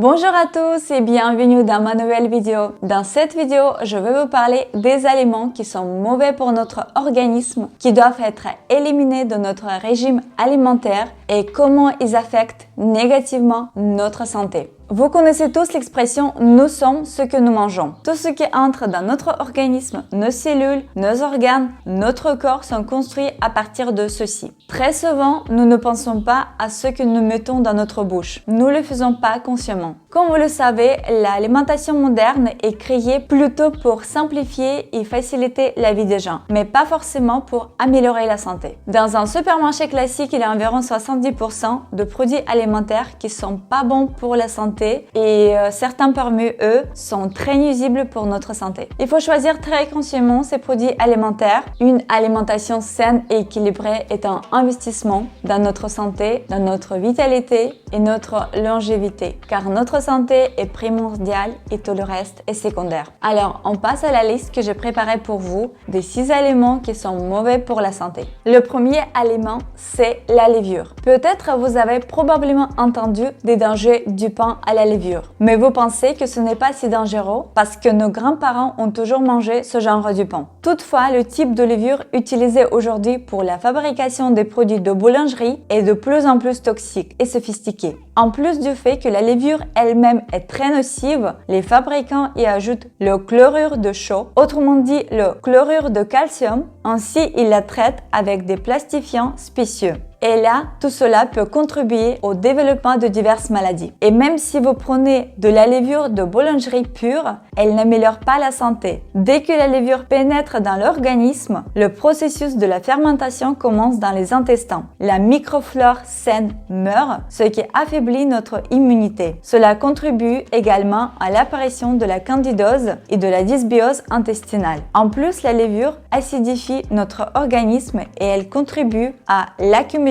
Bonjour à tous et bienvenue dans ma nouvelle vidéo. Dans cette vidéo, je vais vous parler des aliments qui sont mauvais pour notre organisme, qui doivent être éliminés de notre régime alimentaire et comment ils affectent négativement notre santé. Vous connaissez tous l'expression « nous sommes ce que nous mangeons ». Tout ce qui entre dans notre organisme, nos cellules, nos organes, notre corps sont construits à partir de ceci. Très souvent, nous ne pensons pas à ce que nous mettons dans notre bouche. Nous ne le faisons pas consciemment. Comme vous le savez, l'alimentation moderne est créée plutôt pour simplifier et faciliter la vie des gens, mais pas forcément pour améliorer la santé. Dans un supermarché classique, il y a environ 70% de produits alimentaires qui sont pas bons pour la santé et certains parmi eux sont très nuisibles pour notre santé. Il faut choisir très consciemment ces produits alimentaires. Une alimentation saine et équilibrée est un investissement dans notre santé, dans notre vitalité et notre longévité, car notre santé est primordiale et tout le reste est secondaire. Alors, on passe à la liste que j'ai préparée pour vous des 6 aliments qui sont mauvais pour la santé. Le premier aliment, c'est la levure. Peut-être vous avez probablement entendu des dangers du pain à la levure, mais vous pensez que ce n'est pas si dangereux parce que nos grands-parents ont toujours mangé ce genre de pain. Toutefois, le type de levure utilisé aujourd'hui pour la fabrication des produits de boulangerie est de plus en plus toxique et sophistiqué. En plus du fait que la levure elle-même est très nocive, les fabricants y ajoutent le chlorure de chaux, autrement dit le chlorure de calcium, ainsi ils la traitent avec des plastifiants spécieux. Et là, tout cela peut contribuer au développement de diverses maladies. Et même si vous prenez de la levure de boulangerie pure, elle n'améliore pas la santé. Dès que la levure pénètre dans l'organisme, le processus de la fermentation commence dans les intestins. La microflore saine meurt, ce qui affaiblit notre immunité. Cela contribue également à l'apparition de la candidose et de la dysbiose intestinale. En plus, la levure acidifie notre organisme et elle contribue à l'accumulation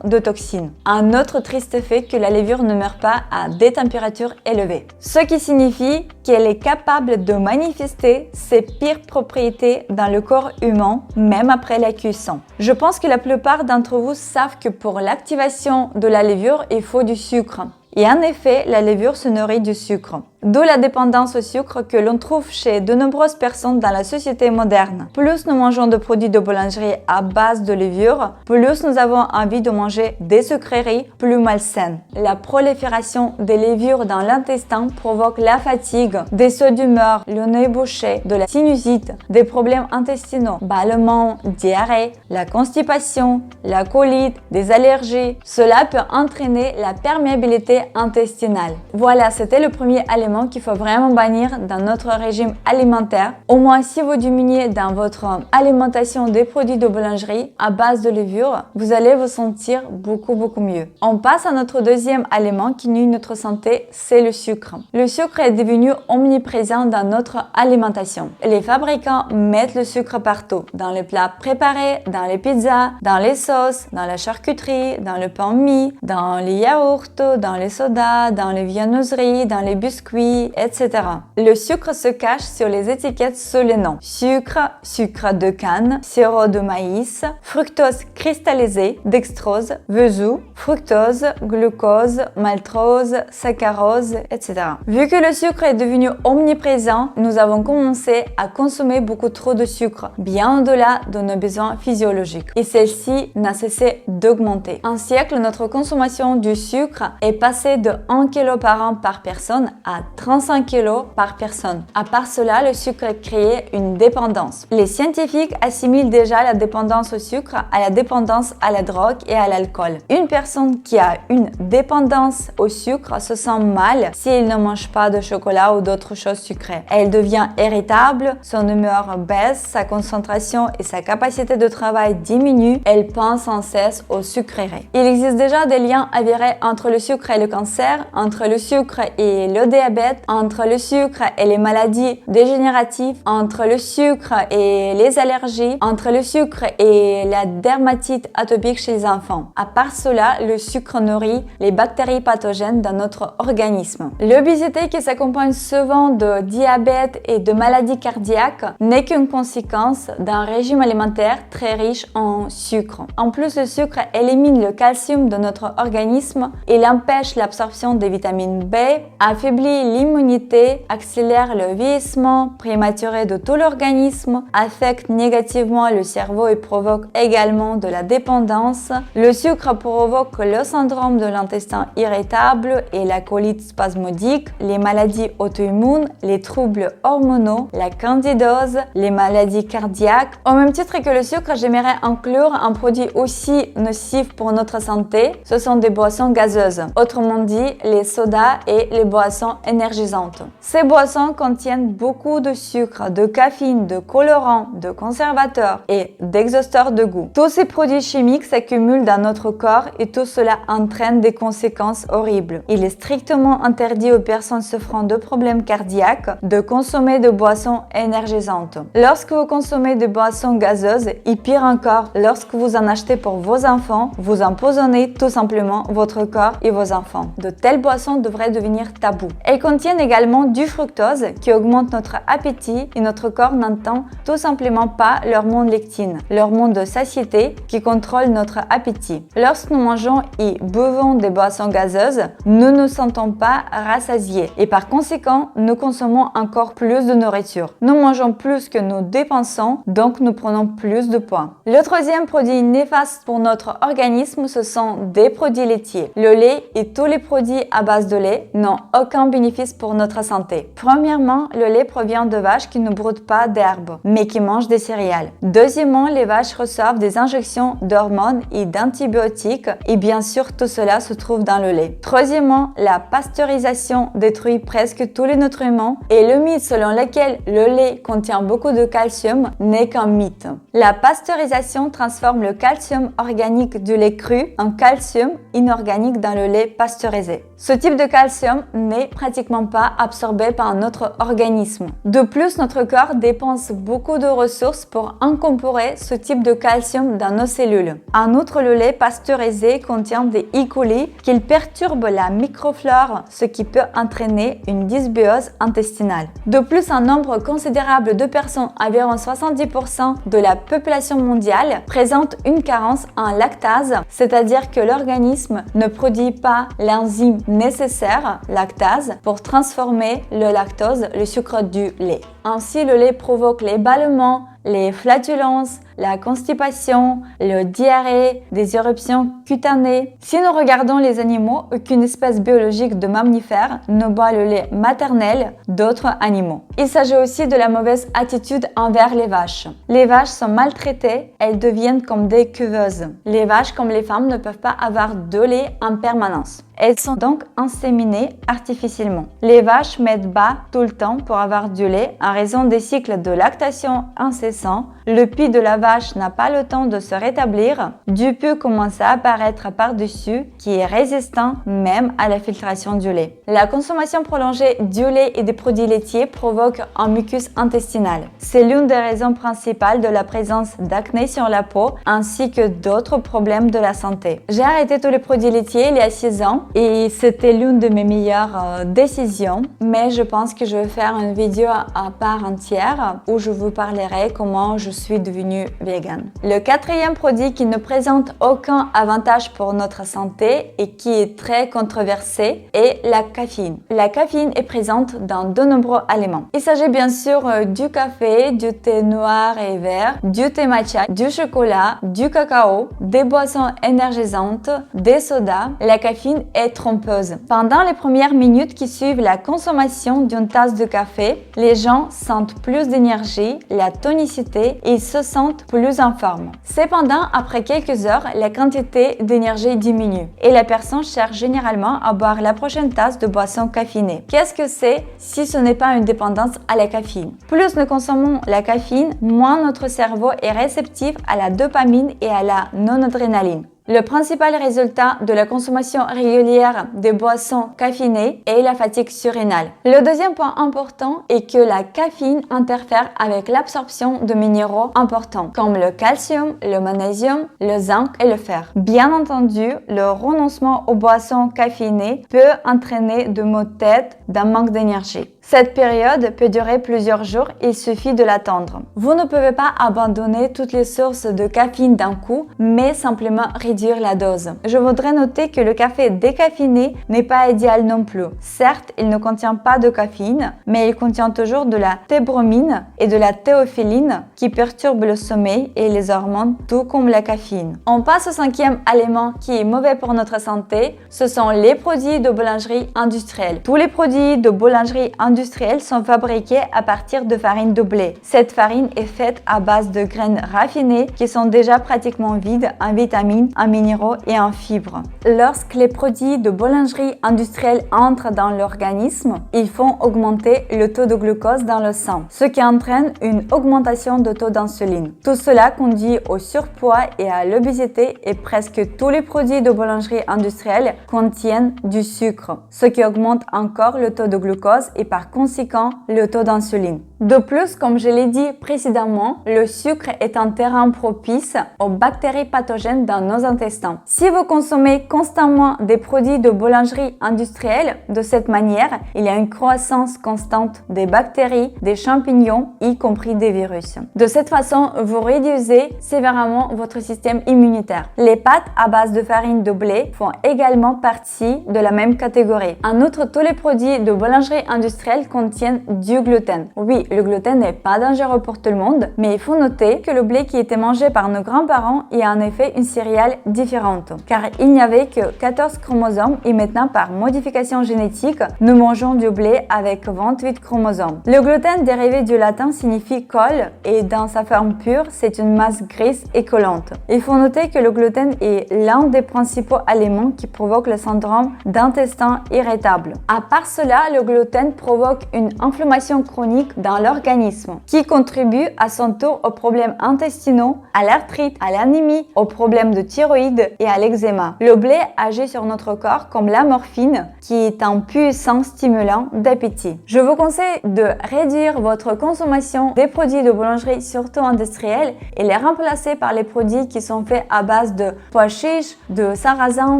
de toxines. Un autre triste fait que la levure ne meurt pas à des températures élevées. Ce qui signifie qu'elle est capable de manifester ses pires propriétés dans le corps humain, même après la cuisson. Je pense que la plupart d'entre vous savent que pour l'activation de la levure, il faut du sucre. Et en effet, la levure se nourrit du sucre. D'où la dépendance au sucre que l'on trouve chez de nombreuses personnes dans la société moderne. Plus nous mangeons de produits de boulangerie à base de levure, plus nous avons envie de manger des sucreries plus malsaines. La prolifération des levures dans l'intestin provoque la fatigue, des sauts d'humeur, le nez bouché, de la sinusite, des problèmes intestinaux, ballonnements, diarrhée, la constipation, la colite, des allergies. Cela peut entraîner la perméabilité intestinale. Voilà, c'était le premier aliment qu'il faut vraiment bannir dans notre régime alimentaire. Au moins, si vous diminuez dans votre alimentation des produits de boulangerie à base de levure, vous allez vous sentir beaucoup mieux. On passe à notre deuxième aliment qui nuit notre santé, c'est le sucre. Le sucre est devenu omniprésent dans notre alimentation. Les fabricants mettent le sucre partout, dans les plats préparés, dans les pizzas, dans les sauces, dans la charcuterie, dans le pain mie, dans les yaourts, dans les sodas, dans les viennoiseries, dans les biscuits, etc. Le sucre se cache sur les étiquettes sous les noms sucre, sucre de canne, sirop de maïs, fructose cristallisé, dextrose, vesou, fructose, glucose, maltose, saccharose, etc. Vu que le sucre est devenu omniprésent, nous avons commencé à consommer beaucoup trop de sucre, bien au-delà de nos besoins physiologiques. Et celle-ci n'a cessé d'augmenter. En siècle, notre consommation du sucre est passée de 1 kg par an par personne à 35 kg par personne. À part cela, le sucre crée une dépendance. Les scientifiques assimilent déjà la dépendance au sucre à la dépendance à la drogue et à l'alcool. Une personne qui a une dépendance au sucre se sent mal s'il ne mange pas de chocolat ou d'autres choses sucrées. Elle devient irritable, son humeur baisse, sa concentration et sa capacité de travail diminuent. Elle pense sans cesse aux sucreries. Il existe déjà des liens avérés entre le sucre et le cancer, entre le sucre et le diabète diabète, entre le sucre et les maladies dégénératives, entre le sucre et les allergies, entre le sucre et la dermatite atopique chez les enfants. À part cela, le sucre nourrit les bactéries pathogènes dans notre organisme. L'obésité qui s'accompagne souvent de diabète et de maladies cardiaques n'est qu'une conséquence d'un régime alimentaire très riche en sucre. En plus, le sucre élimine le calcium de notre organisme, il empêche l'absorption des vitamines B, affaiblit l'immunité, accélère le vieillissement prématuré de tout l'organisme, affecte négativement le cerveau et provoque également de la dépendance. Le sucre provoque le syndrome de l'intestin irritable et la colite spasmodique, les maladies auto-immunes, les troubles hormonaux, la candidose, les maladies cardiaques. Au même titre que le sucre, j'aimerais inclure un produit aussi nocif pour notre santé, ce sont des boissons gazeuses, autrement dit les sodas et les boissons énergisantes. Ces boissons contiennent beaucoup de sucre, de caféine, de colorants, de conservateurs et d'exhausteurs de goût. Tous ces produits chimiques s'accumulent dans notre corps et tout cela entraîne des conséquences horribles. Il est strictement interdit aux personnes souffrant de problèmes cardiaques de consommer de boissons énergisantes. Lorsque vous consommez des boissons gazeuses, et pire encore, lorsque vous en achetez pour vos enfants, vous empoisonnez tout simplement votre corps et vos enfants. De telles boissons devraient devenir tabous. Elles contiennent également du fructose qui augmente notre appétit et notre corps n'entend tout simplement pas l'hormone lectine, l'hormone de satiété qui contrôle notre appétit. Lorsque nous mangeons et buvons des boissons gazeuses, nous ne nous sentons pas rassasiés et par conséquent, nous consommons encore plus de nourriture. Nous mangeons plus que nous dépensons, donc nous prenons plus de poids. Le troisième produit néfaste pour notre organisme, ce sont des produits laitiers. Le lait et tous les produits à base de lait n'ont aucun bénéfice pour notre santé. Premièrement, le lait provient de vaches qui ne broutent pas d'herbe, mais qui mangent des céréales. Deuxièmement, les vaches reçoivent des injections d'hormones et d'antibiotiques et bien sûr, tout cela se trouve dans le lait. Troisièmement, la pasteurisation détruit presque tous les nutriments et le mythe selon lequel le lait contient beaucoup de calcium n'est qu'un mythe. La pasteurisation transforme le calcium organique du lait cru en calcium inorganique dans le lait pasteurisé. Ce type de calcium n'est pratiquement pas absorbé par notre organisme. De plus, notre corps dépense beaucoup de ressources pour incorporer ce type de calcium dans nos cellules. En outre, le lait pasteurisé contient des E. coli qui perturbent la microflore, ce qui peut entraîner une dysbiose intestinale. De plus, un nombre considérable de personnes, environ 70% de la population mondiale, présente une carence en lactase, c'est-à-dire que l'organisme ne produit pas l'enzyme nécessaire, lactase, pour transformer le lactose, le sucre du lait. Ainsi, le lait provoque les bâillements, les flatulences, la constipation, le diarrhée, des éruptions cutanées. Si nous regardons les animaux, aucune espèce biologique de mammifère ne boit le lait maternel d'autres animaux. Il s'agit aussi de la mauvaise attitude envers les vaches. Les vaches sont maltraitées, elles deviennent comme des cuveuses. Les vaches, comme les femmes, ne peuvent pas avoir de lait en permanence. Elles sont donc inséminées artificiellement. Les vaches mettent bas tout le temps pour avoir du lait en raison des cycles de lactation incessants. Le pis de la vache n'a pas le temps de se rétablir. Du pus commence à apparaître par-dessus qui est résistant même à la filtration du lait. La consommation prolongée du lait et des produits laitiers provoque un mucus intestinal. C'est l'une des raisons principales de la présence d'acné sur la peau ainsi que d'autres problèmes de la santé. J'ai arrêté tous les produits laitiers il y a 6 ans et c'était l'une de mes meilleures décisions, mais je pense que je vais faire une vidéo à part entière où je vous parlerai comment je suis devenue vegan. Le quatrième produit qui ne présente aucun avantage pour notre santé et qui est très controversé est la caféine. La caféine est présente dans de nombreux aliments. Il s'agit bien sûr du café, du thé noir et vert, du thé matcha, du chocolat, du cacao, des boissons énergisantes, des sodas. La caféine est trompeuse. Pendant les premières minutes qui suivent la consommation d'une tasse de café, les gens sentent plus d'énergie, la tonicité et se sentent plus en forme. Cependant, après quelques heures, la quantité d'énergie diminue et la personne cherche généralement à boire la prochaine tasse de boisson caféinée. Qu'est-ce que c'est si ce n'est pas une dépendance à la caféine? Plus nous consommons la caféine, moins notre cerveau est réceptif à la dopamine et à la non-adrénaline. Le principal résultat de la consommation régulière des boissons caféinées est la fatigue surrénale. Le deuxième point important est que la caféine interfère avec l'absorption de minéraux importants comme le calcium, le magnésium, le zinc et le fer. Bien entendu, le renoncement aux boissons caféinées peut entraîner de maux de tête, d'un manque d'énergie. Cette période peut durer plusieurs jours, il suffit de l'attendre. Vous ne pouvez pas abandonner toutes les sources de caféine d'un coup, mais simplement réduire la dose. Je voudrais noter que le café décaféiné n'est pas idéal non plus. Certes, il ne contient pas de caféine, mais il contient toujours de la thébromine et de la théophyline qui perturbent le sommeil et les hormones, tout comme la caféine. On passe au cinquième aliment qui est mauvais pour notre santé, ce sont les produits de boulangerie industrielle. Tous les produits de boulangerie industriels sont fabriqués à partir de farine de blé. Cette farine est faite à base de graines raffinées qui sont déjà pratiquement vides en vitamines, en minéraux et en fibres. Lorsque les produits de boulangerie industrielle entrent dans l'organisme, ils font augmenter le taux de glucose dans le sang, ce qui entraîne une augmentation de taux d'insuline. Tout cela conduit au surpoids et à l'obésité et presque tous les produits de boulangerie industrielle contiennent du sucre, ce qui augmente encore le taux de glucose et par conséquent le taux d'insuline. De plus, comme je l'ai dit précédemment, le sucre est un terrain propice aux bactéries pathogènes dans nos intestins. Si vous consommez constamment des produits de boulangerie industrielle, de cette manière, il y a une croissance constante des bactéries, des champignons, y compris des virus. De cette façon, vous réduisez sévèrement votre système immunitaire. Les pâtes à base de farine de blé font également partie de la même catégorie. En outre, tous les produits de boulangerie industrielle contiennent du gluten. Oui, le gluten n'est pas dangereux pour tout le monde, mais il faut noter que le blé qui était mangé par nos grands-parents est en effet une céréale différente, car il n'y avait que 14 chromosomes et maintenant par modification génétique, nous mangeons du blé avec 28 chromosomes. Le gluten dérivé du latin signifie colle et dans sa forme pure, c'est une masse grise et collante. Il faut noter que le gluten est l'un des principaux aliments qui provoque le syndrome d'intestin irritable. À part cela, le gluten provoque une inflammation chronique dans l'organisme qui contribue à son tour aux problèmes intestinaux, à l'arthrite, à l'anémie, aux problèmes de thyroïde et à l'eczéma. Le blé agit sur notre corps comme la morphine qui est un puissant stimulant d'appétit. Je vous conseille de réduire votre consommation des produits de boulangerie, surtout industriels, et les remplacer par les produits qui sont faits à base de pois chiches, de sarrasin,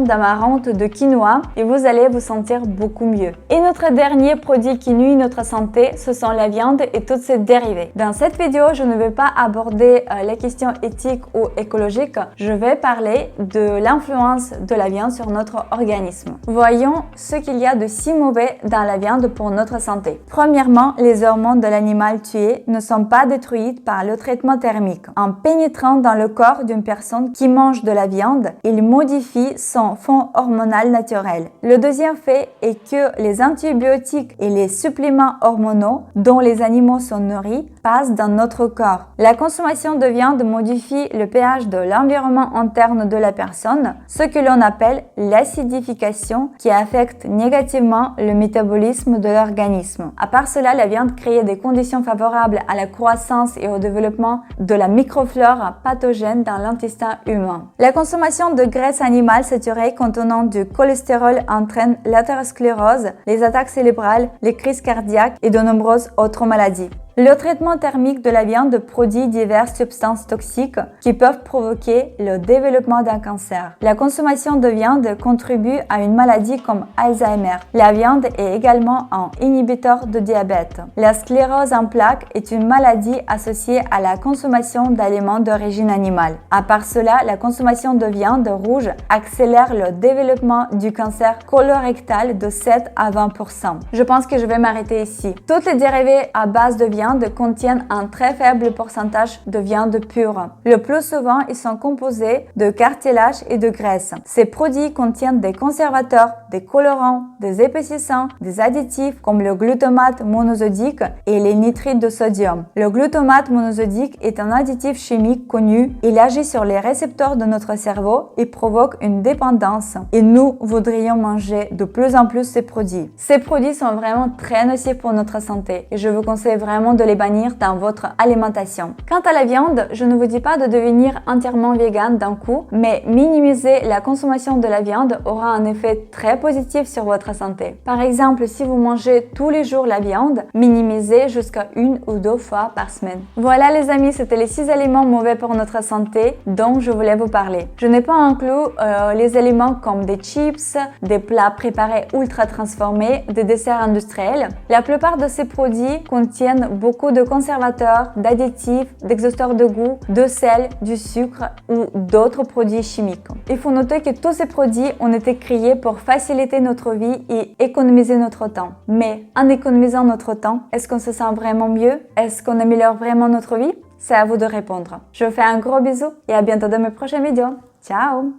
d'amarante, de quinoa et vous allez vous sentir beaucoup mieux. Et notre dernier produit qui nuit notre santé, ce sont la viande et toutes ses dérivés. Dans cette vidéo, je ne vais pas aborder les questions éthiques ou écologiques, je vais parler de l'influence de la viande sur notre organisme. Voyons ce qu'il y a de si mauvais dans la viande pour notre santé. Premièrement, les hormones de l'animal tué ne sont pas détruites par le traitement thermique. En pénétrant dans le corps d'une personne qui mange de la viande, il modifie son fond hormonal naturel. Le deuxième fait est que les antibiotiques et les suppléments hormonaux dont les animaux sont nourris passent dans notre corps. La consommation de viande modifie le pH de l'environnement interne de la personne, ce que l'on appelle l'acidification qui affecte négativement le métabolisme de l'organisme. À part cela, la viande crée des conditions favorables à la croissance et au développement de la microflore pathogène dans l'intestin humain. La consommation de graisse animale saturée contenant du cholestérol entraîne l'athérosclérose, les attaques cérébrales, les crises cardiaques et de nombreuses autres maladies. Le traitement thermique de la viande produit diverses substances toxiques qui peuvent provoquer le développement d'un cancer. La consommation de viande contribue à une maladie comme Alzheimer. La viande est également un inhibiteur de diabète. La sclérose en plaques est une maladie associée à la consommation d'aliments d'origine animale. À part cela, la consommation de viande rouge accélère le développement du cancer colorectal de 7 à 20%. Je pense que je vais m'arrêter ici. Toutes les dérivés à base de viande contiennent un très faible pourcentage de viande pure. Le plus souvent, ils sont composés de cartilage et de graisse. Ces produits contiennent des conservateurs, des colorants, des épaississants, des additifs comme le glutamate monosodique et les nitrites de sodium. Le glutamate monosodique est un additif chimique connu. Il agit sur les récepteurs de notre cerveau et provoque une dépendance. Et nous voudrions manger de plus en plus ces produits. Ces produits sont vraiment très nocifs pour notre santé et je vous conseille vraiment vraiment de les bannir dans votre alimentation. Quant à la viande, je ne vous dis pas de devenir entièrement vegan d'un coup, mais minimiser la consommation de la viande aura un effet très positif sur votre santé. Par exemple, si vous mangez tous les jours la viande, minimisez jusqu'à 1 ou 2 fois par semaine. Voilà les amis, c'était les 6 aliments mauvais pour notre santé dont je voulais vous parler. Je n'ai pas inclus les aliments comme des chips, des plats préparés ultra transformés, des desserts industriels. La plupart de ces produits contiennent beaucoup de conservateurs, d'additifs, d'exhausteurs de goût, de sel, du sucre ou d'autres produits chimiques. Il faut noter que tous ces produits ont été créés pour faciliter notre vie et économiser notre temps. Mais en économisant notre temps, est-ce qu'on se sent vraiment mieux? Est-ce qu'on améliore vraiment notre vie? C'est à vous de répondre. Je vous fais un gros bisou et à bientôt dans mes prochaines vidéos. Ciao!